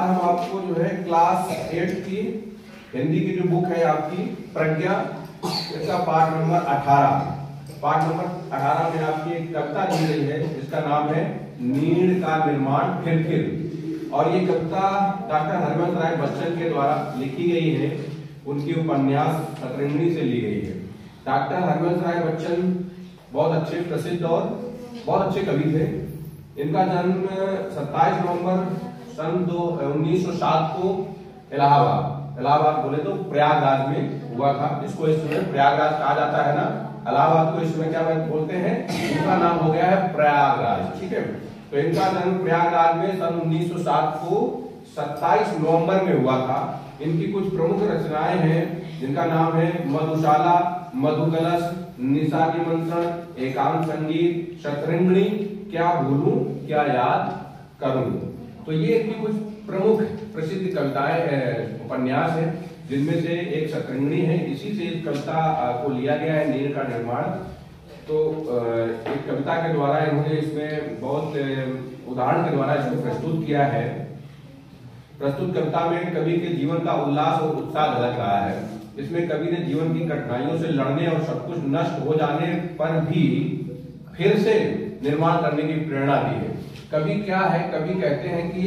आज हम आपको जो है क्लास 8 की हिंदी की जो बुक है आपकी प्रज्ञा, इसका पाठ नंबर 18 में आपकी एक कविता दी गई है जिसका नाम है नीड़ का निर्माण फिर। और ये कविता डॉक्टर हरवंश राय बच्चन के द्वारा लिखी गई है, उनकी उपन्यास शतरंगिणी से ली गई है। डॉक्टर हरवंश राय बच्चन बहुत अच्छे प्रसिद्ध और बहुत अच्छे कवि थे। इनका जन्म 27 नवंबर सन 1907 को इलाहाबाद बोले तो प्रयागराज में हुआ था, जिसको इस समय प्रयागराज कहा जाता है ना। इलाहाबाद को इस समय क्या बोलते हैं, उनका नाम हो गया है प्रयागराज। ठीक है, तो इनका जन्म प्रयागराज में सन 1907 को 27 नवंबर में हुआ था। इनकी कुछ प्रमुख रचनाएं हैं जिनका नाम है मधुशाला, मधुकलश, निशा निमंत्रण, एकांत संगीत, शतरंगिणी, क्या भूलूं क्या याद करूं। तो ये इनकी कुछ प्रमुख प्रसिद्ध कविताएं उपन्यास है, जिनमें से एक शतरंगिणी है। इसी से इस कविता को लिया गया है नीड़ का निर्माण। तो एक कविता के द्वारा इन्होंने इसमें बहुत उदाहरण के द्वारा इसको प्रस्तुत किया है। प्रस्तुत कविता में कवि के जीवन का उल्लास और उत्साह झलक रहा है। इसमें कवि ने जीवन की कठिनाइयों से लड़ने और सब कुछ नष्ट हो जाने पर भी फिर से निर्माण करने की प्रेरणा दी है। कवि क्या है, कवि कहते हैं कि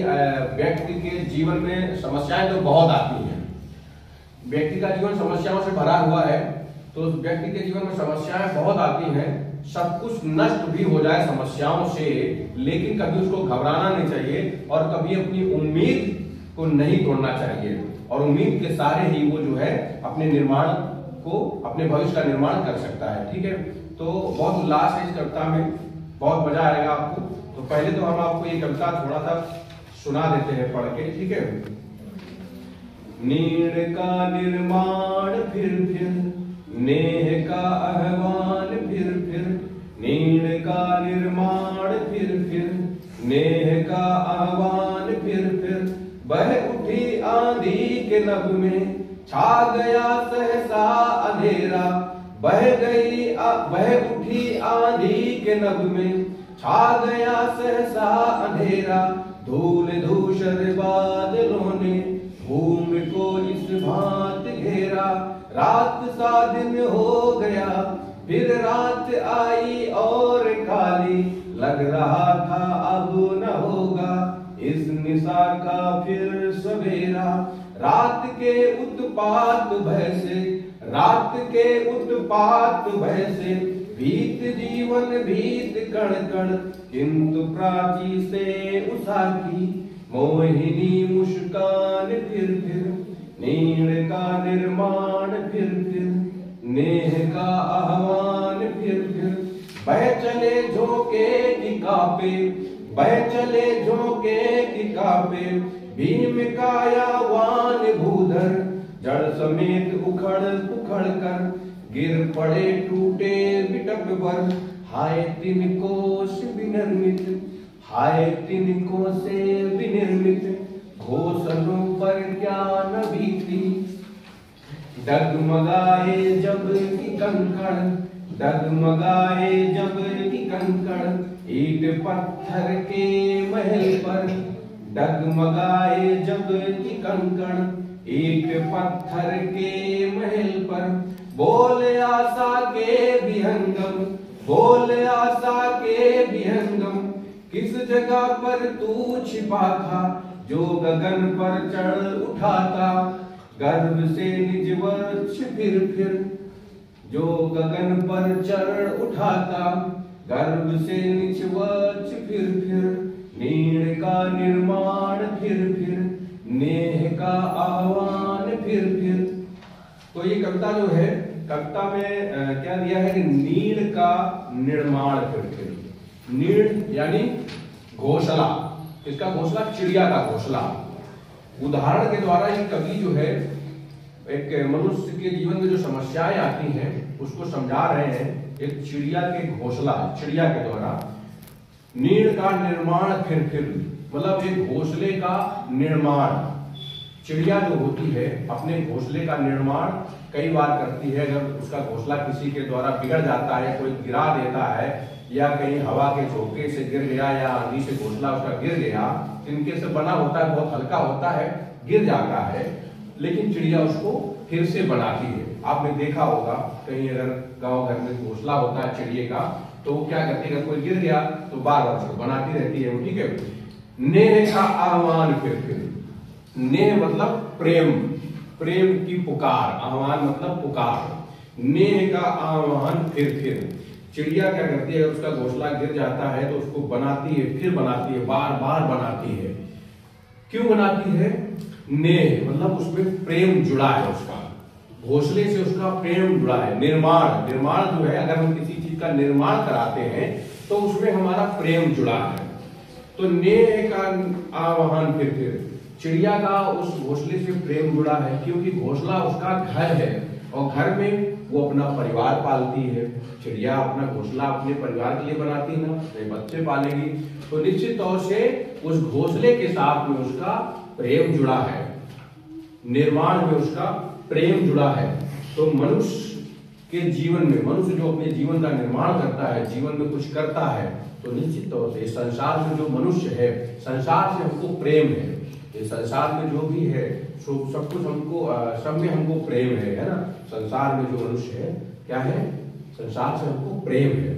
व्यक्ति के जीवन में समस्याएं तो बहुत आती हैं। व्यक्ति का जीवन समस्याओं से भरा हुआ है, तो व्यक्ति के जीवन में समस्याएं बहुत आती हैं। सब कुछ नष्ट भी हो जाए समस्याओं से, लेकिन कभी उसको घबराना नहीं चाहिए और कभी अपनी उम्मीद को नहीं तोड़ना चाहिए। और उम्मीद के सहारे ही वो जो है अपने निर्माण को, अपने भविष्य का निर्माण कर सकता है। ठीक है, तो बहुत उल्लास है इस कविता में, बहुत मजा आएगा आपको। तो पहले तो हम आपको ये कविता थोड़ा सा सुना देते हैं पढ़ के। ठीक है। नीड़ का निर्माण फिर नेह का आह्वान फिर नीड़ का निर्माण फिर नेह का आह्वान फिर बह उठी आंधी के नभ में छा गया सहसा अंधेरा। बह उठी आंधी के नभ में छा गया सहसा अंधेरा। धूल धूसर बादलों ने भूमि को इस भांति घेरा। रात सा दिन हो गया, फिर रात आई और काली। लग रहा था अब न होगा इस निशा का फिर सवेरा। रात के उत्पात भय से भीत जीवन भीत कण कण। किंतु प्राची से उषा की मोहिनी मुस्कान फिर नीड़ का निर्माण फिर नेह का आह्वान फिर बह चले झोंके की कापे भीम कायावान भूधर। जड़ समेत उखड़ कर गिर पड़े टूटे बिटप पर। हाय तिनको से विनिर्मित घोषणों पर क्या न बीती। डगमगाए जब की कंकड़ ईट पत्थर के महल पर। डगमगाए जब की कंकड़ ईट पत्थर के महल पर। बोले आशा के विहंगम किस जगह पर तू छिपा था जो गगन पर चढ़ उठा था। गर्भ से निज वृक्ष फिर जो गगन पर चढ़ उठा था। गर्भ से निज वृक्ष फिर नीड़ का निर्माण फिर नेह का आह्वान फिर। तो ये कविता जो है, कविता में क्या दिया है कि नीड़ का निर्माण फिर। नीड़ यानी घोंसला, इसका घोंसला चिड़िया का घोंसला। उदाहरण के द्वारा ये कवि जो है एक मनुष्य के जीवन में जो समस्याएं आती हैं उसको समझा रहे हैं एक चिड़िया के घोंसला, चिड़िया के द्वारा। नीड़ का निर्माण फिर मतलब एक घोंसले का निर्माण। चिड़िया जो होती है अपने घोंसले का निर्माण कई बार करती है। अगर उसका घोंसला किसी के द्वारा बिगड़ जाता है, कोई गिरा देता है या कहीं हवा के झोंके से गिर गया या आंधी से घोंसला उसका गिर गया, तिनके से बना होता है, बहुत हल्का होता है, गिर जाता है, लेकिन चिड़िया उसको फिर से बनाती है। आपने देखा होगा कहीं अगर गांव घर में घोंसला होता है चिड़िए का, तो वो क्या करती है, कोई गिर गया तो बार बार उसको बनाती रहती है वो, ठीक है। नेह का आह्वान फिर नेह मतलब प्रेम, प्रेम की पुकार, आह्वान मतलब पुकार, नेह का आह्वान फिर चिड़िया क्या करती है, उसका घोंसला गिर जाता है तो उसको बनाती है, फिर बनाती है, बार बार बनाती है। क्यों बनाती है? नेह मतलब उसमें प्रेम जुड़ा है, उसका घोंसले से उसका प्रेम जुड़ा है। निर्माण, निर्माण जो है, अगर हम किसी चीज का निर्माण कराते हैं तो उसमें हमारा प्रेम जुड़ा है। तो नेह का आह्वान फिर चिड़िया का उस घोंसले से प्रेम जुड़ा है, क्योंकि घोंसला उसका घर है और घर में वो अपना परिवार पालती है। चिड़िया अपना घोंसला अपने परिवार के लिए बनाती है ना, अपने बच्चे पालेगी, तो निश्चित तौर से उस घोंसले के साथ में उसका प्रेम जुड़ा है, निर्माण में उसका प्रेम जुड़ा है। तो मनुष्य के जीवन में, मनुष्य जो अपने जीवन का निर्माण करता है, जीवन में कुछ करता है, तो निश्चित तौर से संसार में जो मनुष्य है, संसार से हमको प्रेम है, इस संसार में जो भी है सब कुछ हमको, सब में हमको प्रेम है ना। संसार में जो मनुष्य है क्या है, संसार से हमको प्रेम है।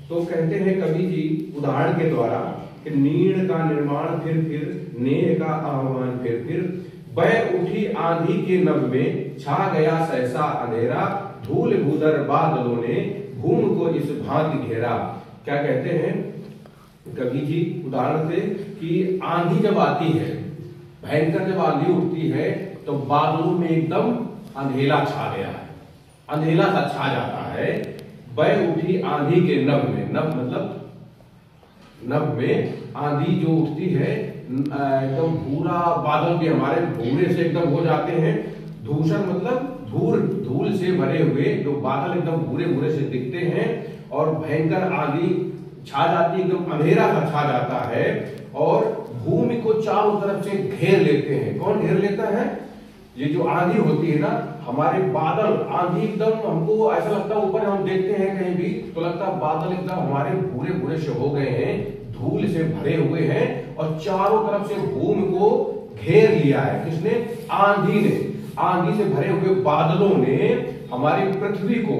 तो कहते हैं कवि जी उदाहरण के द्वारा कि नीड़ का निर्माण फिर नेह का आह्वान फिर बह उठी आंधी के नभ में, छा गया सहसा अंधेरा, धूल भूदर बादलों ने भूमि को इस भांति घेरा। क्या कहते हैं कवि जी उदाहरण से कि आंधी जब आती है, भयंकर जब आंधी उठती है तो बादलों में एकदम अंधेला छा गया है, अंधेला सा छा जाता है। बह उठी आंधी के नभ में, नभ मतलब नभ में आंधी जो उठती है, एकदम पूरा बादल भी हमारे भूरे से एकदम हो जाते हैं। धूसर मतलब धूल से भरे हुए जो बादल एकदम भूरे भूरे से दिखते हैं और भयंकर आंधी छा जाती है, एकदम अंधेरा सा छा जाता है और भूमि को चारों तरफ से घेर लेते हैं। कौन घेर लेता है? ये जो आंधी होती है ना, हमारे बादल, आंधी एकदम हमको ऐसा लगता है, ऊपर हम देखते हैं कहीं भी तो लगता है बादल एकदम हमारे भूरे भूरे से हो गए हैं, धूल से भरे हुए हैं और चारों तरफ से भूमि को घेर लिया है। किसने? आंधी ने। आंधी से भरे हुए बादलों ने हमारी पृथ्वी को,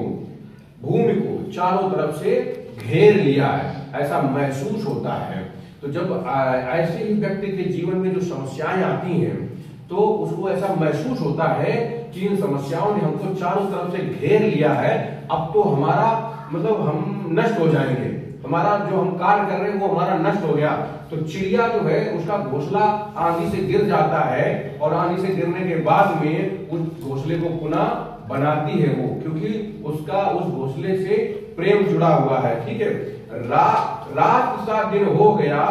भूमि को चारों तरफ से घेर लिया है, ऐसा महसूस होता है। तो जब ऐसे ही व्यक्ति के जीवन में जो समस्याएं आती हैं तो उसको ऐसा महसूस होता है कि इन समस्याओं ने हमको चारों तरफ से घेर लिया है, अब तो हमारा मतलब हम नष्ट हो जाएंगे, हमारा जो हम कार्य कर रहे हैं वो हमारा नष्ट हो गया। तो चिड़िया जो है उसका घोंसला आंधी से गिर जाता है और आंधी से गिरने के बाद में उस घोंसले को पुनः बनाती है वो, क्योंकि उसका उस घोंसले से प्रेम जुड़ा हुआ है, ठीक है। रात सा दिन हो गया,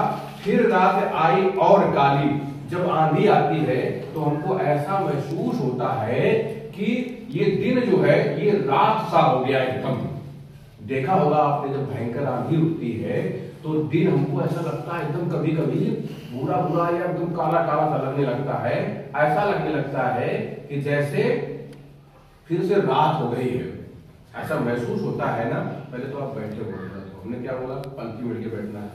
फिर रात आई और काली। जब आंधी आती है तो हमको ऐसा महसूस होता है कि ये दिन जो है ये रात सा हो गया एकदम। देखा होगा आपने, जब भयंकर आंधी उठती है तो दिन हमको ऐसा लगता है एकदम, कभी कभी बुरा बुरा या एकदम काला काला सा लगने लगता है। ऐसा लगने लगता है कि जैसे फिर से रात हो गई है, ऐसा महसूस होता है ना। पहले तो आप बैठे हो, हमने क्या बोला, पंक्ति मिल के बैठना है,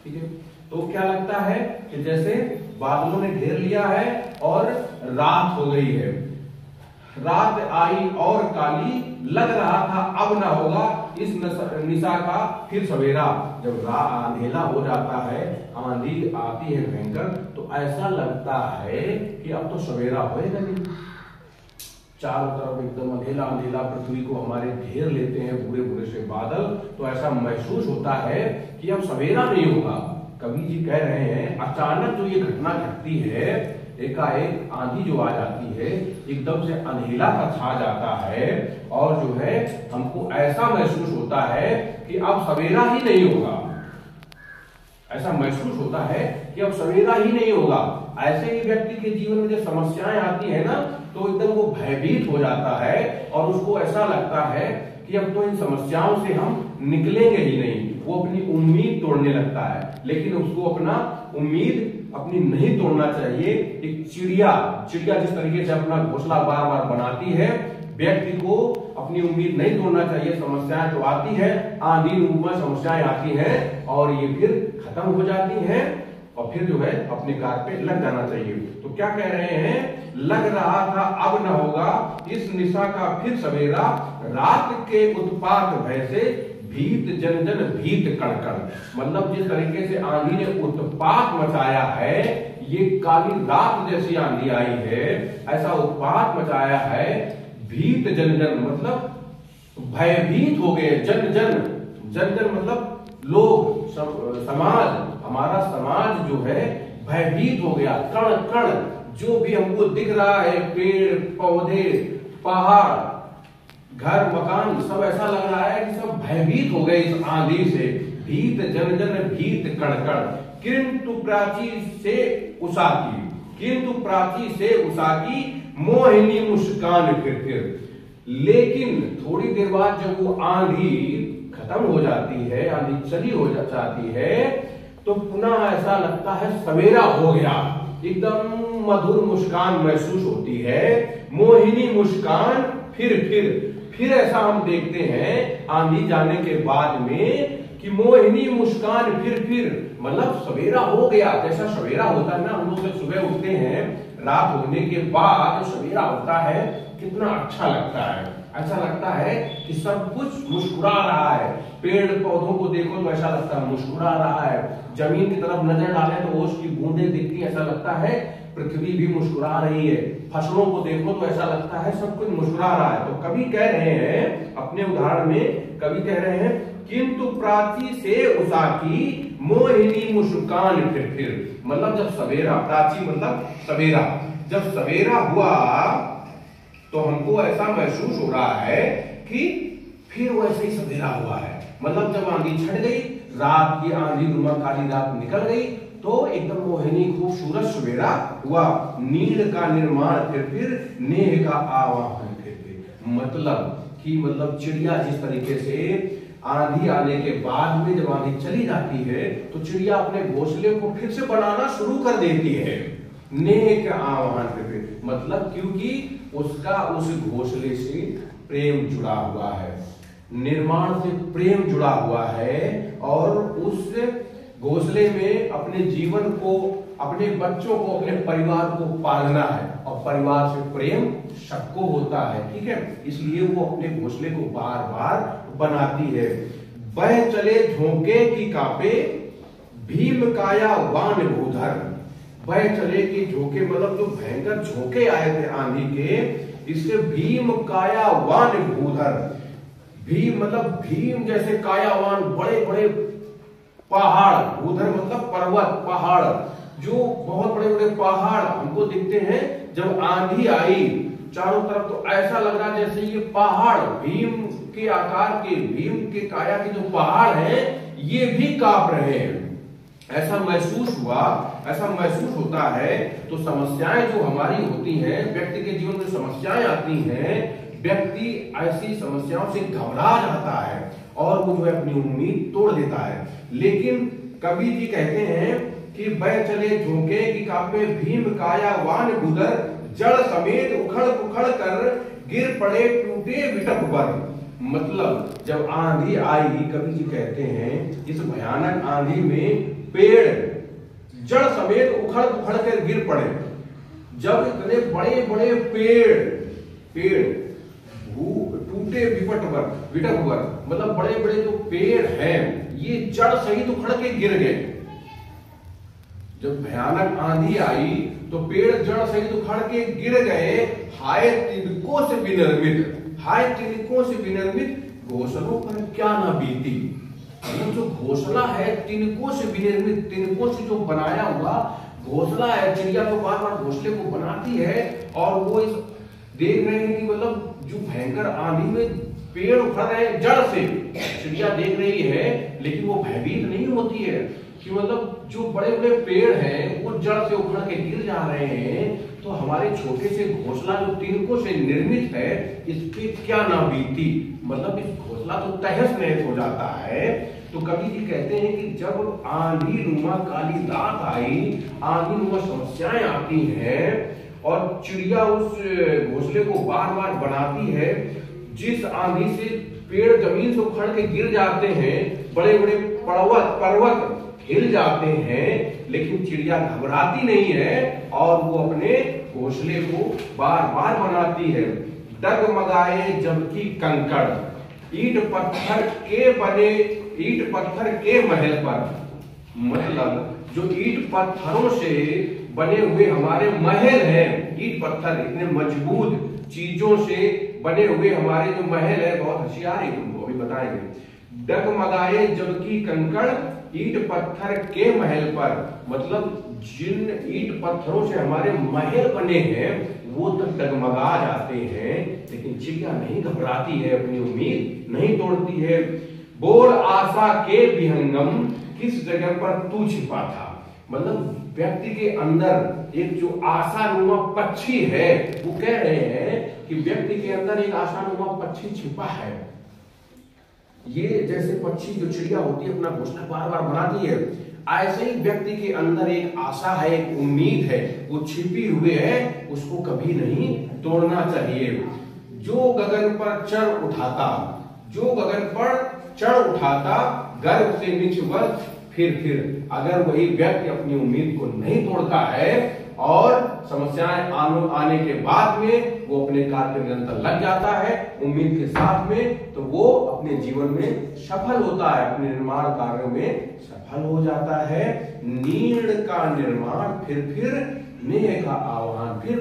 ठीक है। तो क्या लगता है कि जैसे बादलों ने घेर लिया है और रात हो गई है। रात आई और काली, लग रहा था अब ना होगा इस निशा का फिर सवेरा। जब अंधेला हो जाता है, आंधी आती है भयंकर, तो ऐसा लगता है कि अब तो सवेरा होएगा नहीं। चारों तरफ एकदम अंधेला अंधेला पृथ्वी को हमारे घेर लेते हैं बुरे बुरे से बादल, तो ऐसा महसूस होता है कि अब सवेरा नहीं होगा। कवि जी कह रहे हैं अचानक जो ये घटना घटती है, एकाएक आंधी जो आ जाती है, एकदम से अंधेला सा छा जाता है और जो है हमको ऐसा महसूस होता है कि अब सवेरा ही नहीं होगा। ऐसा महसूस होता है कि अब सवेरा ही नहीं होगा। ऐसे ही व्यक्ति के जीवन में जब समस्याएं आती है ना, तो एकदम वो भयभीत हो जाता है और उसको ऐसा लगता है कि अब तो इन समस्याओं से हम निकलेंगे ही नहीं। वो अपनी उम्मीद तोड़ने लगता है, लेकिन उसको अपना उम्मीद अपनी नहीं तोड़ना चाहिए। एक चिड़िया जिस तरीके से अपना घोंसला बार बार बनाती है, व्यक्ति को अपनी उम्मीद नहीं तोड़ना चाहिए। समस्याएं तो आती है, आंधी नुमा समस्याएं आती हैं और ये फिर खत्म हो जाती हैं और फिर जो है अपने कार्य पे लग जाना चाहिए। तो क्या कह रहे हैं, लग रहा था अब न होगा इस निशा का फिर सवेरा, रात के उत्पात भय से भीत जन जन भीत कण कण। मतलब जिस तरीके से आंधी ने उत्पात मचाया है, ये काली रात जैसी आंधी आई है, ऐसा उत्पात मचाया है। भीत जन जन मतलब भयभीत हो गए, जन जन, जन जन मतलब लोग, समाज, हमारा समाज जो है भयभीत हो गया। कण कण जो भी हमको दिख रहा है, पेड़ पौधे पहाड़ घर मकान, सब ऐसा लग रहा है कि सब भयभीत हो गए इस आंधी से। भीत जन जन भीत कण कण, किंतु प्राची से उषा की, किंतु प्राची से उषा की मोहिनी मुस्कान फिर। लेकिन थोड़ी देर बाद जब वो आंधी खत्म हो जाती है, आंधी चली हो जाती है, तो पुनः ऐसा लगता है सवेरा हो गया, एकदम मधुर मुस्कान महसूस होती है, मोहिनी मुस्कान फिर ऐसा हम देखते हैं आंधी जाने के बाद में कि मोहिनी मुस्कान फिर मतलब सवेरा हो गया। जैसा सवेरा होता है ना, हम लोग जब सुबह उठते हैं रात होने के बाद सवेरा होता है, कितना अच्छा लगता है। ऐसा लगता है कि सब कुछ मुस्कुरा रहा है। पेड़ पौधों को देखो तो ऐसा लगता है मुस्कुरा रहा है, जमीन की तरफ नजर डालें तो ओस की बूंदें दिखती हैं, ऐसा लगता है पृथ्वी भी मुस्कुरा रही है। फसलों को देखो तो ऐसा लगता है सब कुछ मुस्कुरा रहा है। तो कवि कह रहे हैं अपने उदाहरण में, कवि कह रहे हैं किंतु प्राची से उषा की मोहिनी मुस्कान फिर। मतलब जब सवेरा, प्राची मतलब सवेरा, जब सवेरा हुआ तो हमको ऐसा महसूस हो रहा है कि फिर वैसे ही सवेरा हुआ है। मतलब जब आंधी छट गई, रात की आंधी नुमा काली रात निकल गई, तो एकदम मोहिनी खूबसूरत सवेरा हुआ। नीड़ का निर्माण फिर नेह का आवाहन फिर। मतलब चिड़िया जिस तरीके से आंधी आने के बाद में जब आंधी चली जाती है तो चिड़िया अपने घोंसले को फिर से बनाना शुरू कर देती है। नेह का आवाहन फिर मतलब क्योंकि उसका उस घोंसले से प्रेम जुड़ा हुआ है, निर्माण से प्रेम जुड़ा हुआ है और उस घोंसले में अपने जीवन को, अपने बच्चों को, अपने परिवार को पालना है और परिवार से प्रेम सबको होता है, ठीक है। इसलिए वो अपने घोंसले को बार बार बनाती है। बह चले झोंके की कापे भीम काया वान भूधर। बह चले की झोंके मतलब जो भयंकर झोंके आए थे आंधी के, इससे भीम काया वान भूधर। भीम मतलब भीम जैसे कायावान, बड़े बड़े पहाड़, भूधर मतलब पर्वत पहाड़, जो बहुत बड़े बड़े पहाड़ हमको दिखते हैं। जब आंधी आई चारों तरफ तो ऐसा लग रहा जैसे ये पहाड़ भीम के आकार के, भीम के काया के जो पहाड़ हैं ये भी कांप रहे हैं। ऐसा महसूस हुआ, ऐसा महसूस होता है। तो समस्याएं जो हमारी होती हैं, व्यक्ति के जीवन में समस्याएं आती हैं, व्यक्ति ऐसी समस्याओं से घबरा जाता है और वो जो है अपनी उम्मीद तोड़ देता है। लेकिन कवि जी कहते हैं कि बह चले झोंके की कापे भीम काया वान भूधर, जड़ समेत उखड़ पुखड़ कर गिर पड़े टूटे विटप पर। मतलब जब आंधी आई, कवि जी कहते हैं इस भयानक आंधी में पेड़ जड़ समेत उखड़ पुखड़ कर गिर पड़े। जब इतने बड़े बड़े पेड़ टूटे विटप पर मतलब बड़े बड़े जो पेड़ हैं ये जड़ सहित उखड़ के गिर गए। जब भयानक आंधी आई तो पेड़ जड़ सहित उखड़ के गिर गए। हाय तिनकों से विनिर्मित, हाय तिनकों से विनिर्मित घोंसलों पर क्या ना बीती। मतलब जो घोंसला है तिनकों से विनिर्मित, तिनकों से जो बनाया हुआ घोंसला है, चिड़िया तो बार बार घोंसले को बनाती है और वो इस देख रहे हैं कि मतलब जो भयंकर आंधी में पेड़ उखड़ रहे हैं जड़ से, चिड़िया देख रही है लेकिन वो भयभीत नहीं होती है कि मतलब जो बड़े बड़े पेड़ हैं वो जड़ से उखड़ के गिर जा रहे हैं। तो हमारे छोटे से घोंसला जो तिनकों से निर्मित है इस पे क्या ना बीती। मतलब इस घोंसला तो तहस नहस हो जाता है। तो कवि जी कहते हैं कि जब आंधी नुमा काली रात आई, आंधी नुमा समस्याएं आती हैं और चिड़िया उस घोंसले को बार बार बनाती है। जिस आंधी से पेड़ जमीन से उखड़ के गिर जाते हैं, बड़े बड़े पर्वत हिल जाते हैं, लेकिन चिड़िया घबराती नहीं है और वो अपने घोंसले को बार बार बनाती है। डगमगाए जबकि कंकड़, ईट पत्थर के महल पर, मतलब जो ईट पत्थरों से बने हुए हमारे महल हैं, ईट पत्थर इतने मजबूत चीजों से बने हुए हमारे जो महल है, बहुत होशियार है, तुमको अभी बताएंगे। डगमगाए जबकि कंकड़, ईट पत्थर के महल पर, मतलब जिन ईट पत्थरों से हमारे महल बने हैं वो तक डगमगा जाते हैं, लेकिन चिड़िया नहीं घबराती है, अपनी उम्मीद नहीं तोड़ती है। बोल आशा के विहंगम, किस जगह पर तू छिपा था, मतलब व्यक्ति के अंदर एक जो आशानुमा पक्षी है, वो कह रहे हैं कि व्यक्ति के अंदर एक आशानुमा पक्षी छिपा है। ये जैसे पक्षी जो चिड़िया होती है अपना घोंसला बार बार बनाती है, ऐसे ही व्यक्ति के अंदर एक आशा है, एक उम्मीद है, वो छिपी हुई है, उसको कभी नहीं तोड़ना चाहिए। जो गगन पर चढ़ उठाता गर्व से निचवर फिर अगर वही व्यक्ति अपनी उम्मीद को नहीं तोड़ता है और समस्याएं आने के बाद में वो अपने कार्य में निरंतर लग जाता है उम्मीद के साथ में, तो वो अपने जीवन में सफल होता है, अपने निर्माण कार्यों में सफल हो जाता है। नीड़ का निर्माण फिर नेह का आह्वान, फिर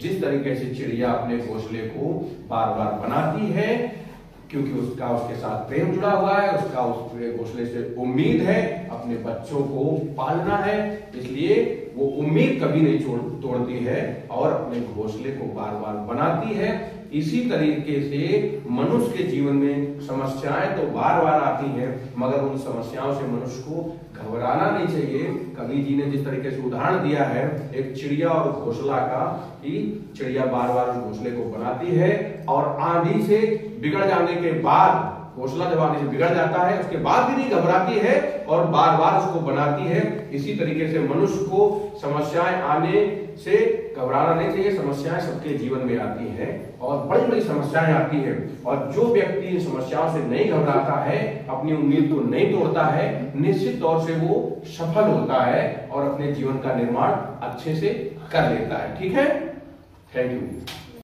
जिस तरीके से चिड़िया अपने घोंसले को बार बार बनाती है, क्योंकि उसका उसके साथ प्रेम जुड़ा हुआ है, उसका उस घोंसले से उम्मीद है, अपने बच्चों को पालना है, इसलिए वो उम्मीद कभी नहीं तोड़ती है और अपने घोंसले को बार बार बनाती है। इसी तरीके से मनुष्य के जीवन में समस्याएं तो बार बार आती हैं, मगर उन समस्याओं से मनुष्य को घबराना नहीं चाहिए। कवि जी ने जिस तरीके से उदाहरण दिया है एक चिड़िया और घोंसला का, कि चिड़िया बार बार उस घोंसले को बनाती है और आंधी से बिगड़ जाने के बाद, घोंसला जब आंधी से बिगड़ जाता है उसके बाद भी नहीं घबराती है और बार बार उसको बनाती है। इसी तरीके से मनुष्य को समस्याएं आने से घबराना नहीं चाहिए। समस्याएं सबके जीवन में आती हैं और बड़ी बड़ी समस्याएं आती हैं, और जो व्यक्ति इन समस्याओं से नहीं घबराता है, अपनी उम्मीद को नहीं तोड़ता है, निश्चित तौर से वो सफल होता है और अपने जीवन का निर्माण अच्छे से कर लेता है। ठीक है, थैंक यू।